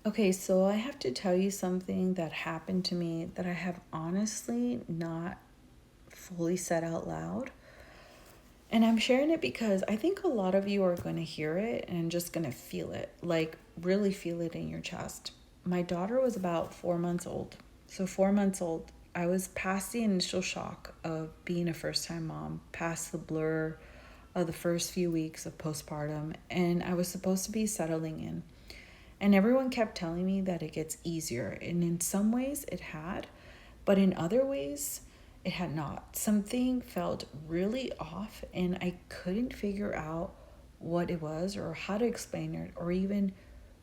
Okay, so I have to tell you something that happened to me that I have honestly not fully said out loud. And I'm sharing it because I think a lot of you are going to hear it and just going to feel it, like really feel it in your chest. My daughter was about 4 months old. So, 4 months old, I was past the initial shock of being a first time mom, past the blur of the first few weeks of postpartum, and I was supposed to be settling in. And everyone kept telling me that it gets easier. And in some ways it had, but in other ways it had not. Something felt really off, and I couldn't figure out what it was or how to explain it or even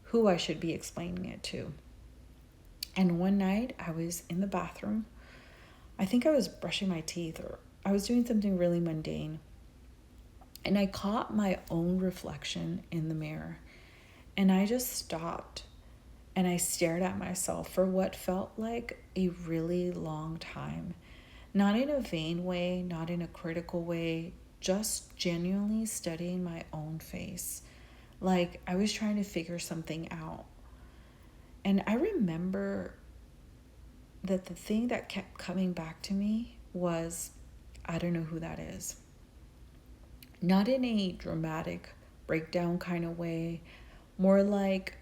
who I should be explaining it to. And one night I was in the bathroom. I think I was brushing my teeth or I was doing something really mundane. And I caught my own reflection in the mirror. And I just stopped and I stared at myself for what felt like a really long time. Not in a vain way, not in a critical way, just genuinely studying my own face. Like I was trying to figure something out. And I remember that the thing that kept coming back to me was, I don't know who that is. Not in a dramatic breakdown kind of way, more like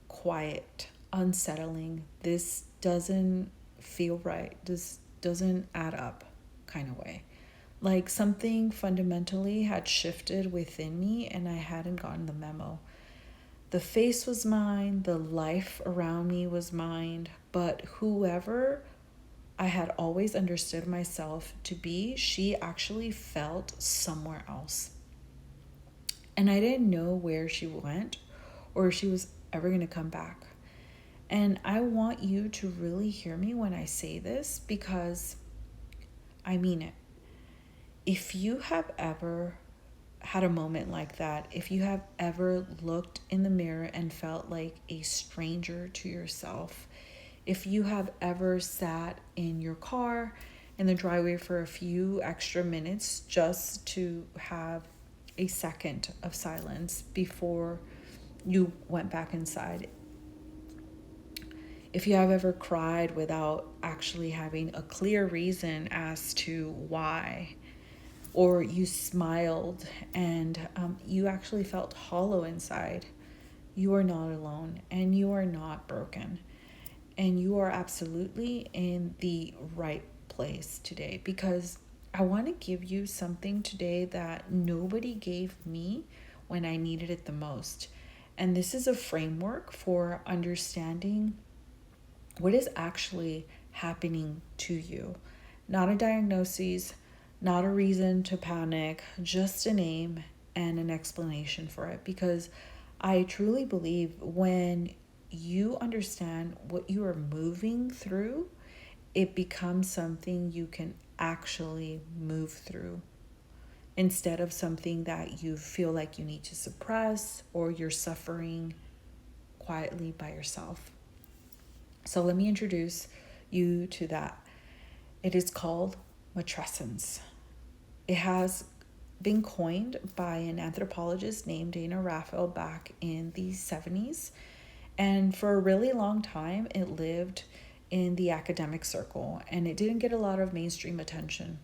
quiet, unsettling. This doesn't feel right. This doesn't add up kind of way. Like something fundamentally had shifted within me and I hadn't gotten the memo. The face was mine, the life around me was mine, but whoever I had always understood myself to be, she actually felt somewhere else. And I didn't know where she went or if she was ever going to come back. And I want you to really hear me when I say this because I mean it. If you have ever had a moment like that, if you have ever looked in the mirror and felt like a stranger to yourself, if you have ever sat in your car in the driveway for a few extra minutes just to have a second of silence before you went back inside, if you have ever cried without actually having a clear reason as to why, or you smiled and you actually felt hollow inside, you are not alone and you are not broken. And you are absolutely in the right place today because I want to give you something today that nobody gave me when I needed it the most. And this is a framework for understanding what is actually happening to you. Not a diagnosis, not a reason to panic, just a name and an explanation for it. Because I truly believe when you understand what you are moving through, it becomes something you can actually move through instead of something that you feel like you need to suppress or you're suffering quietly by yourself. So let me introduce you to that. It is called Matrescence. It has been coined by an anthropologist named Dana Raphael back in the 70s. And for a really long time, it lived in the academic circle and it didn't get a lot of mainstream attention.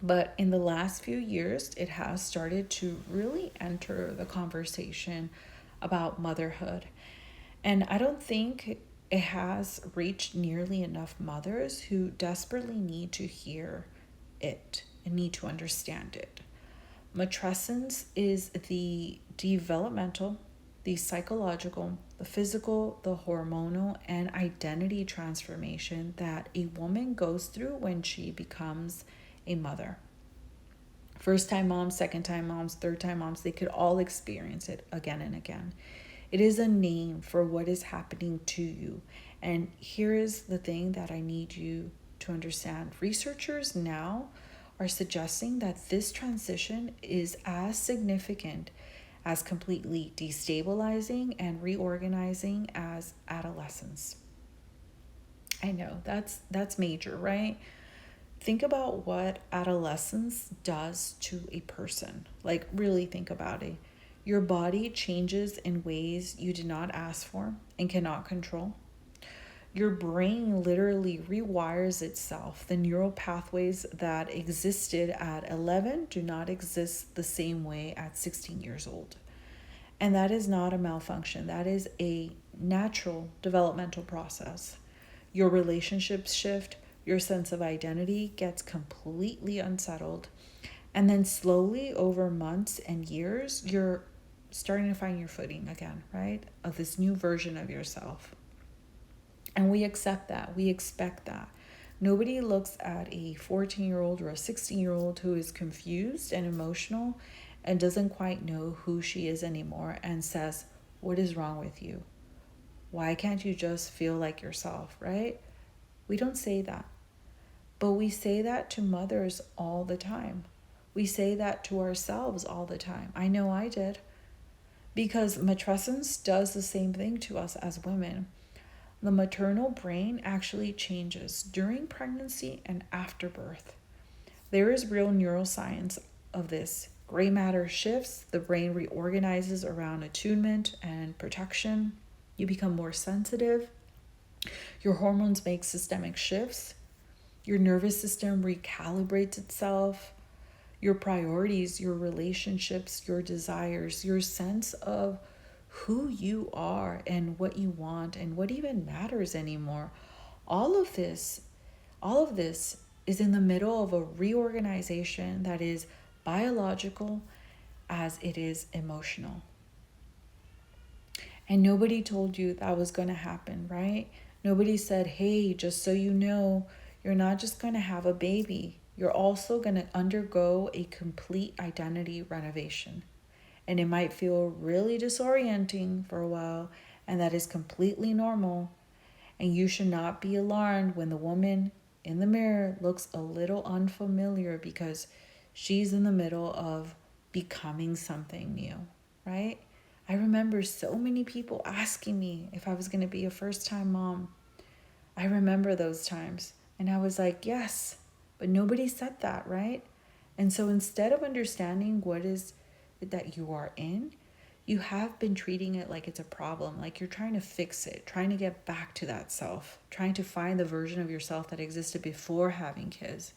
But in the last few years, it has started to really enter the conversation about motherhood. And I don't think it has reached nearly enough mothers who desperately need to hear it and need to understand it. Matrescence is the developmental, the psychological, the physical, the hormonal, and identity transformation that a woman goes through when she becomes a mother. First time moms, second time moms, third time moms, they could all experience it again and again. It is a name for what is happening to you. And here is the thing that I need you to understand. Researchers now are suggesting that this transition is as significant as completely destabilizing and reorganizing as adolescence. I know that's major, right? Think about what adolescence does to a person. Like really think about it. Your body changes in ways you did not ask for and cannot control. Your brain literally rewires itself. The neural pathways that existed at 11 do not exist the same way at 16 years old. And that is not a malfunction. That is a natural developmental process. Your relationships shift, your sense of identity gets completely unsettled. And then slowly over months and years, you're starting to find your footing again, right? Of this new version of yourself. And we accept that. We expect that. Nobody looks at a 14-year-old or a 16-year-old who is confused and emotional and doesn't quite know who she is anymore and says, "What is wrong with you? Why can't you just feel like yourself?" Right? We don't say that. But we say that to mothers all the time. We say that to ourselves all the time. I know I did. Because matrescence does the same thing to us as women. The maternal brain actually changes during pregnancy and after birth. There is real neuroscience of this. Gray matter shifts, the brain reorganizes around attunement and protection. You become more sensitive. Your hormones make systemic shifts. Your nervous system recalibrates itself. Your priorities, your relationships, your desires, your sense of who you are and what you want and what even matters anymore. All of this is in the middle of a reorganization that is biological as it is emotional. And nobody told you that was going to happen, right? Nobody said, "Hey, just so you know, you're not just going to have a baby. You're also going to undergo a complete identity renovation." And it might feel really disorienting for a while, and that is completely normal. And you should not be alarmed when the woman in the mirror looks a little unfamiliar because she's in the middle of becoming something new, right? I remember so many people asking me if I was going to be a first-time mom. I remember those times. And I was like, yes, but nobody said that, right? And so instead of understanding what is that you are in, you have been treating it like it's a problem, like you're trying to fix it, trying to get back to that self, trying to find the version of yourself that existed before having kids.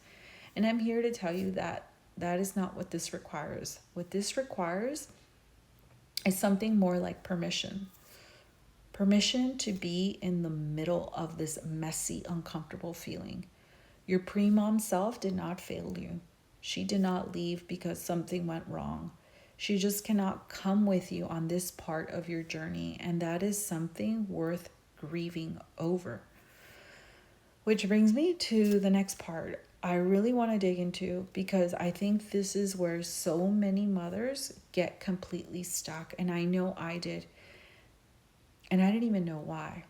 And I'm here to tell you that that is not what this requires. What this requires is something more like permission. Permission to be in the middle of this messy, uncomfortable feeling. Your pre-mom self did not fail you. She did not leave because something went wrong. She just cannot come with you on this part of your journey, and that is something worth grieving over. Which brings me to the next part I really want to dig into, because I think this is where so many mothers get completely stuck, and I know I did. And I didn't even know why,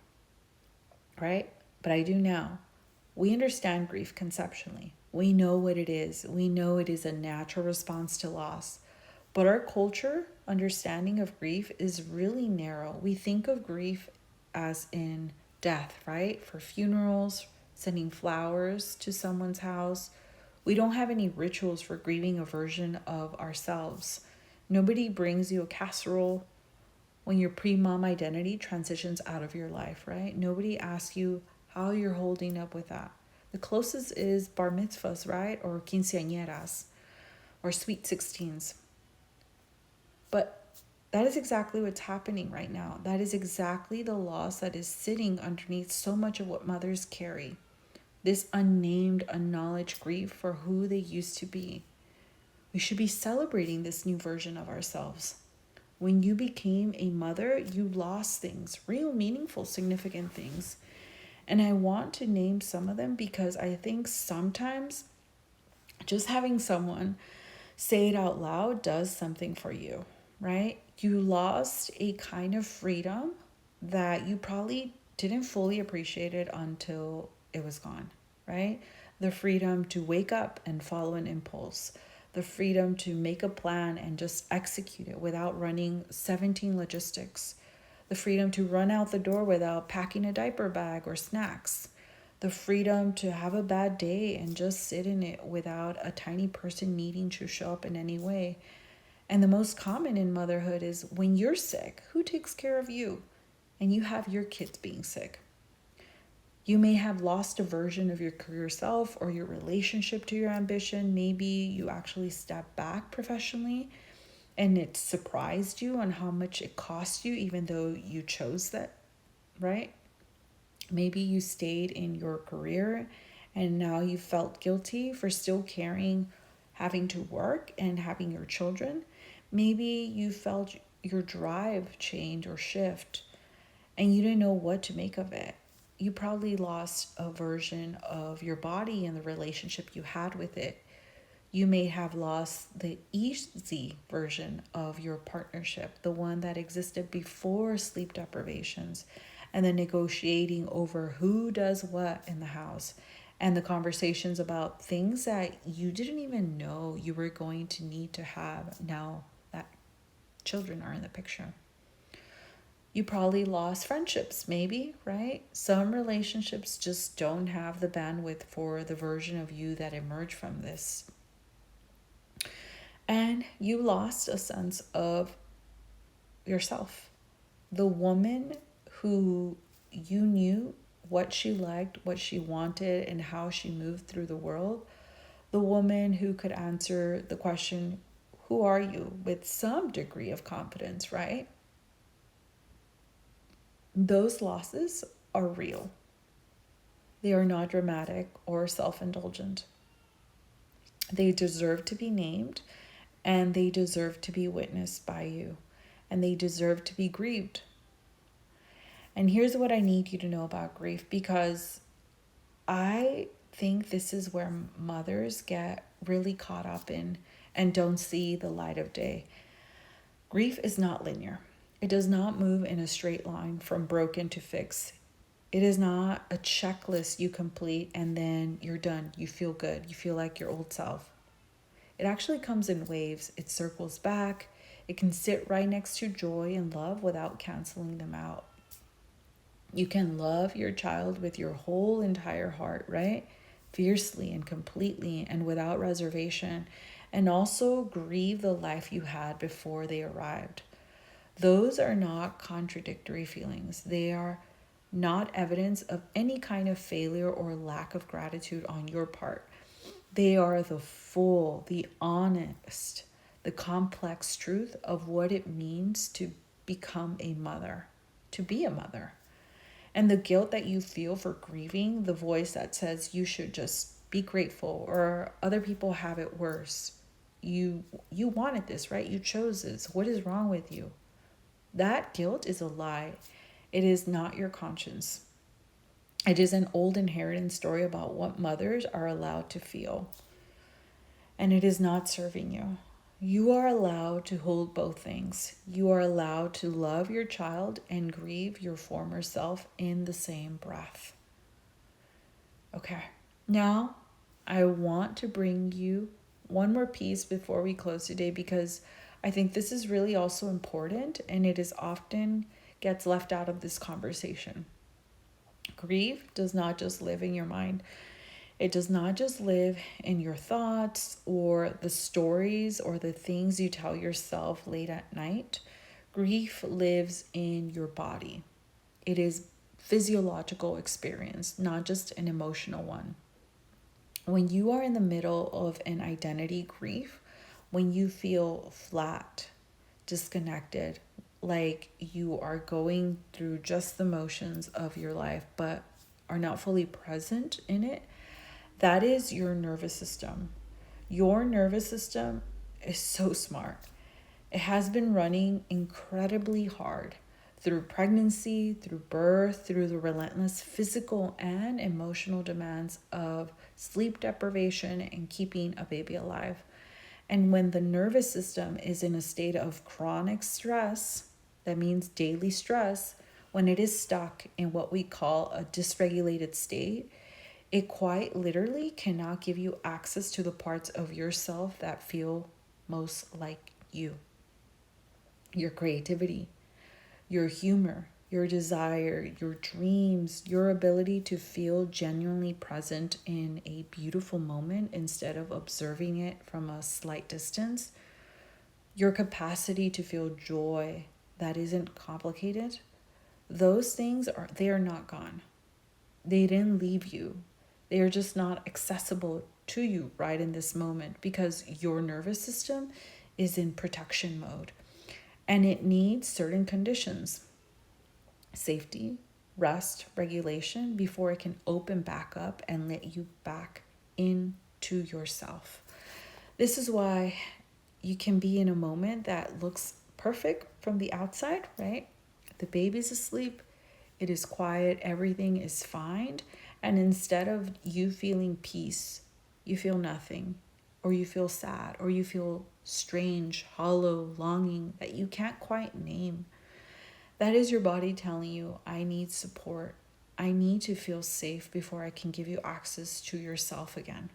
right? But I do now. We understand grief conceptually. We know what it is. We know it is a natural response to loss. But our culture understanding of grief is really narrow. We think of grief as in death, right? For funerals, sending flowers to someone's house. We don't have any rituals for grieving a version of ourselves. Nobody brings you a casserole when your pre-mom identity transitions out of your life, right? Nobody asks you how you're holding up with that. The closest is bar mitzvahs, right? Or quinceañeras, or sweet 16s. But that is exactly what's happening right now. That is exactly the loss that is sitting underneath so much of what mothers carry. This unnamed, unknowledged grief for who they used to be. We should be celebrating this new version of ourselves. When you became a mother, you lost things, real, meaningful, significant things. And I want to name some of them because I think sometimes just having someone say it out loud does something for you, right? You lost a kind of freedom that you probably didn't fully appreciate it until it was gone, right? The freedom to wake up and follow an impulse. The freedom to make a plan and just execute it without running 17 logistics. The freedom to run out the door without packing a diaper bag or snacks. The freedom to have a bad day and just sit in it without a tiny person needing to show up in any way. And the most common in motherhood is when you're sick, who takes care of you? And you have your kids being sick. You may have lost a version of your career self or your relationship to your ambition. Maybe you actually stepped back professionally and it surprised you on how much it cost you, even though you chose that, right? Maybe you stayed in your career and now you felt guilty for still caring, having to work and having your children. Maybe you felt your drive change or shift and you didn't know what to make of it. You probably lost a version of your body and the relationship you had with it. You may have lost the easy version of your partnership, the one that existed before sleep deprivations and the negotiating over who does what in the house and the conversations about things that you didn't even know you were going to need to have now that children are in the picture. You probably lost friendships, maybe, right? Some relationships just don't have the bandwidth for the version of you that emerged from this. And you lost a sense of yourself. The woman who you knew what she liked, what she wanted, and how she moved through the world. The woman who could answer the question, who are you, with some degree of confidence, right? Those losses are real. They are not dramatic or self-indulgent. They deserve to be named and they deserve to be witnessed by you and they deserve to be grieved. And here's what I need you to know about grief, because I think this is where mothers get really caught up in and don't see the light of day. Grief is not linear. It does not move in a straight line from broken to fixed. It is not a checklist you complete and then you're done. You feel good. You feel like your old self. It actually comes in waves. It circles back. It can sit right next to joy and love without canceling them out. You can love your child with your whole entire heart, right? Fiercely and completely and without reservation, and also grieve the life you had before they arrived. Those are not contradictory feelings. They are not evidence of any kind of failure or lack of gratitude on your part. They are the full, the honest, the complex truth of what it means to become a mother, to be a mother. And the guilt that you feel for grieving, the voice that says you should just be grateful or other people have it worse. You wanted this, right? You chose this. What is wrong with you? That guilt is a lie. It is not your conscience. It is an old inheritance story about what mothers are allowed to feel. And it is not serving you. You are allowed to hold both things. You are allowed to love your child and grieve your former self in the same breath. Okay, now I want to bring you one more piece before we close today, because I think this is really also important and it is often gets left out of this conversation. Grief does not just live in your mind. It does not just live in your thoughts or the stories or the things you tell yourself late at night. Grief lives in your body. It is physiological experience, not just an emotional one. When you are in the middle of an identity grief, when you feel flat, disconnected, like you are going through just the motions of your life but are not fully present in it, that is your nervous system. Your nervous system is so smart. It has been running incredibly hard through pregnancy, through birth, through the relentless physical and emotional demands of sleep deprivation and keeping a baby alive. And when the nervous system is in a state of chronic stress, that means daily stress, when it is stuck in what we call a dysregulated state, it quite literally cannot give you access to the parts of yourself that feel most like you. Your creativity, your humor, your desire, your dreams, your ability to feel genuinely present in a beautiful moment instead of observing it from a slight distance. your capacity to feel joy that isn't complicated, those things they are not gone. They didn't leave you. They are just not accessible to you right in this moment because your nervous system is in protection mode and it needs certain conditions: safety, rest, regulation, before it can open back up and let you back into yourself. This is why you can be in a moment that looks perfect from the outside, right? The baby's asleep, it is quiet, everything is fine. And instead of you feeling peace, you feel nothing, or you feel sad, or you feel strange, hollow, longing that you can't quite name. That is your body telling you, I need support. I need to feel safe before I can give you access to yourself again.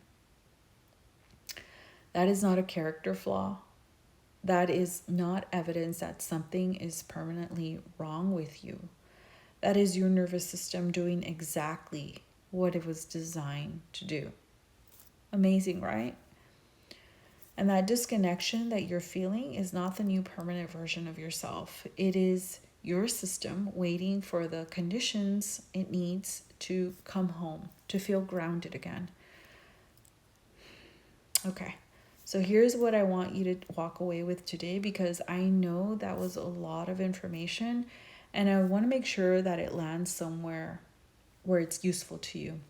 That is not a character flaw. That is not evidence that something is permanently wrong with you. That is your nervous system doing exactly what it was designed to do. Amazing, right? And that disconnection that you're feeling is not the new permanent version of yourself. It is your system waiting for the conditions it needs to come home, to feel grounded again. Okay, so here's what I want you to walk away with today, because I know that was a lot of information and I want to make sure that it lands somewhere where it's useful to you.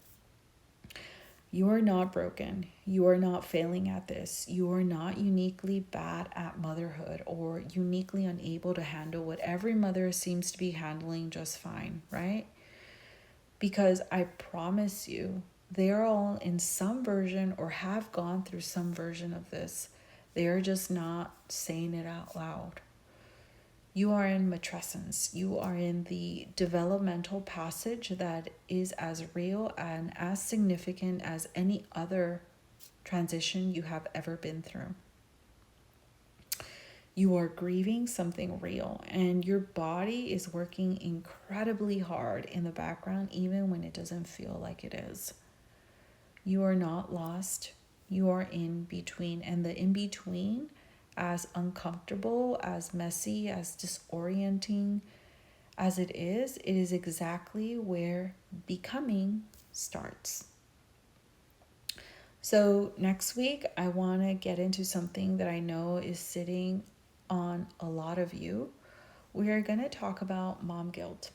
You are not broken. You are not failing at this. You are not uniquely bad at motherhood or uniquely unable to handle what every mother seems to be handling just fine, right? Because I promise you, they are all in some version or have gone through some version of this. They are just not saying it out loud. You are in matrescence. You are in the developmental passage that is as real and as significant as any other transition you have ever been through. You are grieving something real, and your body is working incredibly hard in the background, even when it doesn't feel like it is. You are not lost. You are in between, and the in between, as uncomfortable, as messy, as disorienting as it is exactly where becoming starts. So next week, I want to get into something that I know is sitting on a lot of you. We are going to talk about mom guilt.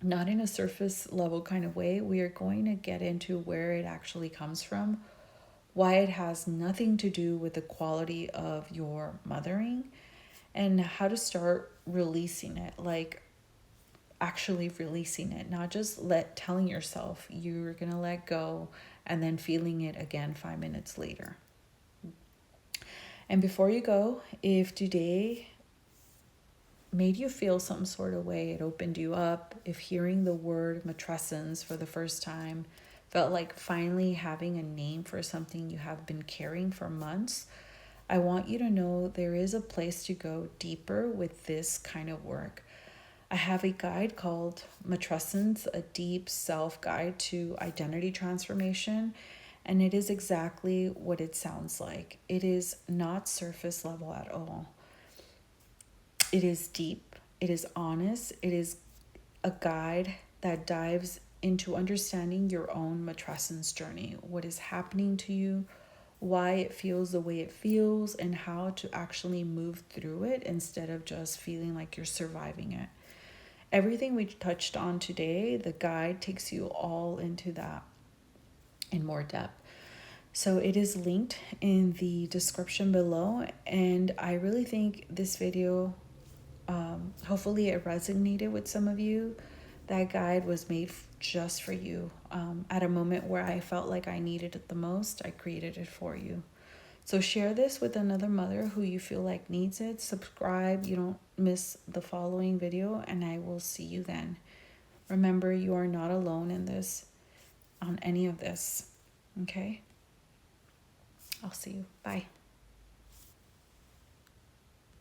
Not in a surface level kind of way. We are going to get into where it actually comes from, why it has nothing to do with the quality of your mothering, and how to start releasing it, like actually releasing it, not just telling yourself you're going to let go and then feeling it again 5 minutes later. And before you go, if today made you feel some sort of way, it opened you up, if hearing the word matrescence for the first time felt like finally having a name for something you have been carrying for months, I want you to know there is a place to go deeper with this kind of work. I have a guide called Matrescence, a deep self guide to identity transformation, and it is exactly what it sounds like. It is not surface level at all. It is deep, it is honest, it is a guide that dives into understanding your own matrescence journey, what is happening to you, why it feels the way it feels, and how to actually move through it instead of just feeling like you're surviving it. Everything we touched on today, the guide takes you all into that in more depth. So it is linked in the description below, and I really think this video, hopefully it resonated with some of you. That guide was made just for you. At a moment where I felt like I needed it the most, I created it for you. So share this with another mother who you feel like needs it. Subscribe, you don't miss the following video, and I will see you then. Remember, you are not alone in this, on any of this. Okay? I'll see you. Bye.